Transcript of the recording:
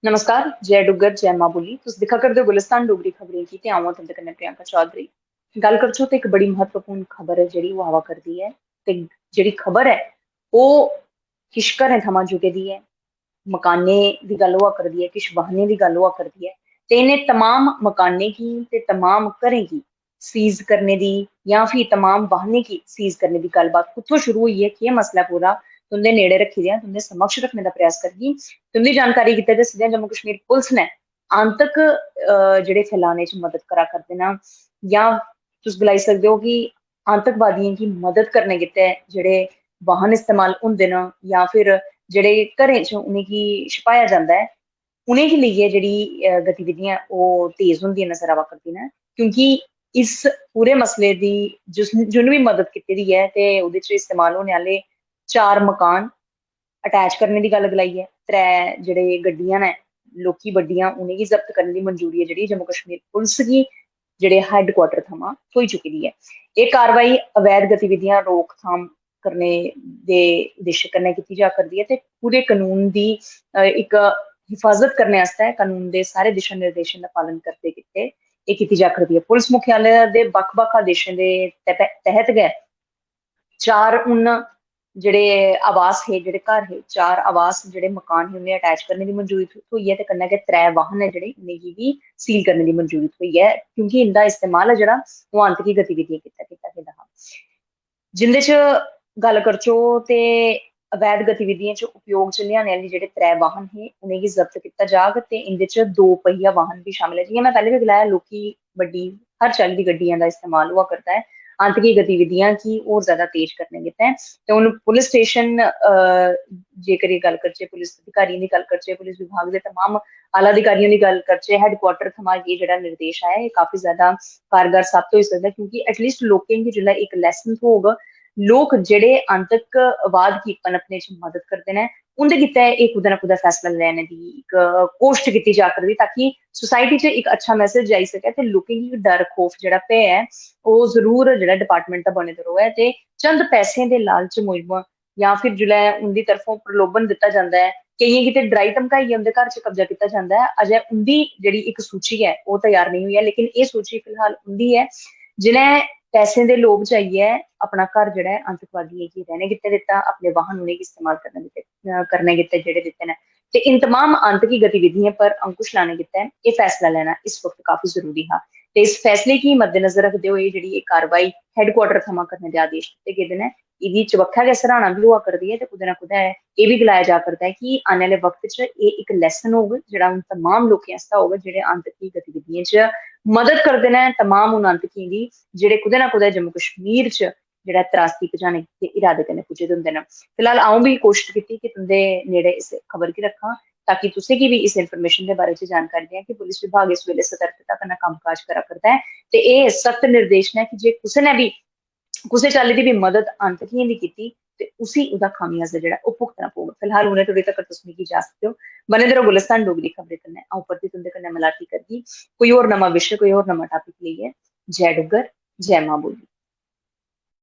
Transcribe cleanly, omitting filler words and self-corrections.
नमस्कार, जय डुग्गर, जय मां बोली। तुस दिक्खा करदे हो गुलिस्तान डोगरी खबरें की ते अ'ऊं आं तुं'दे कन्नै प्रियंका चौधरी। गल्ल करचै ते इक बड़ी महत्वपूर्ण खबर ऐ जेह्ड़ी ओह् आवा करदी ऐ ते जेह्ड़ी खबर ऐ ओह् किश घरें थमां जुड़ी दी ऐ। मकानें दी गल्ल होआ करदी ऐ, किश वाहनें दी गल्ल होआ करदी ऐ ते इ'नें तमाम मकानें गी ते तमाम घरें गी सीज़ करने दी जां फ्ही तमाम वाहनें गी सीज़ करने दी गल्लबात कुत्थूं शुरू होई ऐ, केह् मसला ऐ पूरा, तुं'दे नेड़े रक्खी देआं, तुं'दे समक्ष रक्खने दा प्रयास करगी। तुं'दी जानकारी गित्तै दस्सदे जम्मू कश्मीर पुलस ने आंतक जेह्ड़े फैलाने च मदद करा करदे न जां तुस गलाई सकदे हो कि आतंकवादियें गी मदद करने गित्तै जेह्ड़े वाहन इस्तेमाल होंदे न जां फिर जेह्ड़े घरें च उ'नेंगी छपाया जंदा ऐ, उ'नेंगी लेइयै जेह्ड़ी गतिविधियां ओह् तेज होंदियां नजर आवा करदियां न क्योंकि इस पूरे मसले दी जिन्न बी मदद कीती दी ऐ ते ओह्दे च इस्तेमाल होने आह्ले 4 मकान अटैच करने दी गल्ल गलाई ऐ। 3 जेह्ड़े गड्डियां न लोह्की बड्डियां उ'नेंगी जब्त करने दी मंजूरी ऐ जेह्ड़ी जम्मू कश्मीर पुलस गी जेह्ड़े हैडक्वार्टर थमां थ्होई चुकी दी ऐ। एह् कारवाई अवैध गतिविधियां रोकथाम करने दे उद्देश्य कन्नै कीती जा करदी ऐ ते पूरे कानून दी इक हिफाजत करने आस्तै कानून दे सारे दिशा निर्देशें दा पालन करदे गित्तै एह् कीती जा करदी ऐ। पुलस मुख्यालय दे बक्ख-बक्ख आदेशें दे तैह्त गै 4 हून जेह्ड़े आवास हे, जेह्ड़े घर हे, 4 आवास जेह्ड़े मकान हे उ'नें अटैच करने दी मंजूरी थ्होई ऐ ते कन्नै गै 3 वाहन न जेह्ड़े उ'नेंगी बी सील करने दी मंजूरी थ्होई ऐ क्योंकि इंदा इस्तेमाल ऐ जेह्ड़ा ओह् आंतकी गतिविधियें गित्तै कीता गेदा हा। जिंदे च गल्ल करचो ते अवैध गतिविधियें च उपयोग च लेआने आह्ले जेह्ड़े 3 वाहन हे उ'नेंगी जब्त कीता जाग ते इंदे च 2 पहिया वाहन बी शामल ऐ। जि'यां मैं पैह्लें बी गलाया लौह्की बड्डी हर चाल्ली दी गड्डियां दा इस्तेमाल होआ करदा ऐ आंतकी गतिविधियां गी होर ज्यादा तेज करने गित्तै। ते हून पुलिस स्टेशन जेकर एह् गल्ल करचै पुलिस अधिकारियें दी गल्ल करचै पुलिस विभाग दे तमाम आला अधिकारियें दी गल्ल करचै हैडक्वार्टर थमां एह् जेह्ड़ा निर्देश आया एह् काफी ज्यादा कारगर साबत होई सकदा क्योंकि एटलीस्ट लोकें गी जेल्लै इक लैसन थ्होग लोक जेह्ड़े आतंकवाद गी पनपने च मदद करदे न उं'दे गित्तै एह् कुदै ना कुदै फैसला लैने दी इक कोशट कीती जा करदी ताकि सोसाइटी च इक अच्छा मैसेज जाई सकै ते लोकें गी डर खौफ जेह्ड़ा भैऽ ऐ ओह् जरूर जेह्ड़ा डिपार्टमेंट दा बने दा र'वै ते चंद पैसें दे लालच मुजब जां फिर जेल्लै उं'दी तरफों प्रलोभन दित्ता जंदा ऐ केइयें गी ते डराई धमकाइयै उं'दे घर च कब्जा कीता जंदा ऐ अजें उं'दी जेह्ड़ी इक सूची ऐ ओह् त्यार नेईं होई ऐ लेकिन एह् सूची फिलहाल उं'दी ऐ जि'नें पैसें दे लोभ च आइयै अपना घर जेह्ड़ा ऐ आतंकवादियें गी रैह्ने गित्तै दित्ता अपने वाहन उ'नेंगी इस्तेमाल करने गित्तै जेह्ड़े दित्ते न ते इन तमाम आंतकी गतिविधियें पर अंकुश लाने गित्तै एह् फैसला लैना इस वक्त काफी जरूरी हा ते इस फैसले गी मद्देनजर रखदे होए जेह्ड़ी एह् कारवाई हैडक्वार्टर थमां करने दे आदेश दित्ते गेदे न एह्दी चबक्खै गै सराहना बी होआ करदी ऐ ते कुदै ना कुदै एह् बी गलाया जा करदा ऐ कि आने आह्ले वक्त च एह् इक लैसन होग जेह्ड़ा उन तमाम लोकें आस्तै होग जेह्ड़े आंतकी गतिविधियें च मदद करदे न तमाम उन आंतकियें दी जेह्ड़े कुदै ना कुदै जम्मू कश्मीर च जेह्ड़ा त्रासदी पजाने दे इरादे कन्नै पुज्जे दे होंदे न। फिलहाल अ'ऊं बी कोशिश कीती कि तुं'दे नेड़े इस खबर गी रक्खां ताकि तुसें गी बी इस इंफॉर्मेशन दे बारे च जानकारी दें कि पुलिस विभाग इस बेल्ले सतर्कता कन्नै कम्मकाज करा करदा ऐ ते एह् सख्त निर्देश न कि जे कुसै ने बी कुसै चाल्ली दी बी मदद आंतकियें दी कीती ते उसी ओह्दा खामियाजा जेह्ड़ा ओह् भुगतना पौग। फिलहाल हुनै धोड़ी तक्कर तुस मिगी इजाजत देओ। बने दे र'वो गुलिस्तान डोगरी खबरें कन्नै अ'ऊं परतियै तुं'दे कन्नै मलाटी करगी कोई होर नमां विशे कोई होर नमां टापिक लेइयै। जय डुग्गर, जय मां बोली।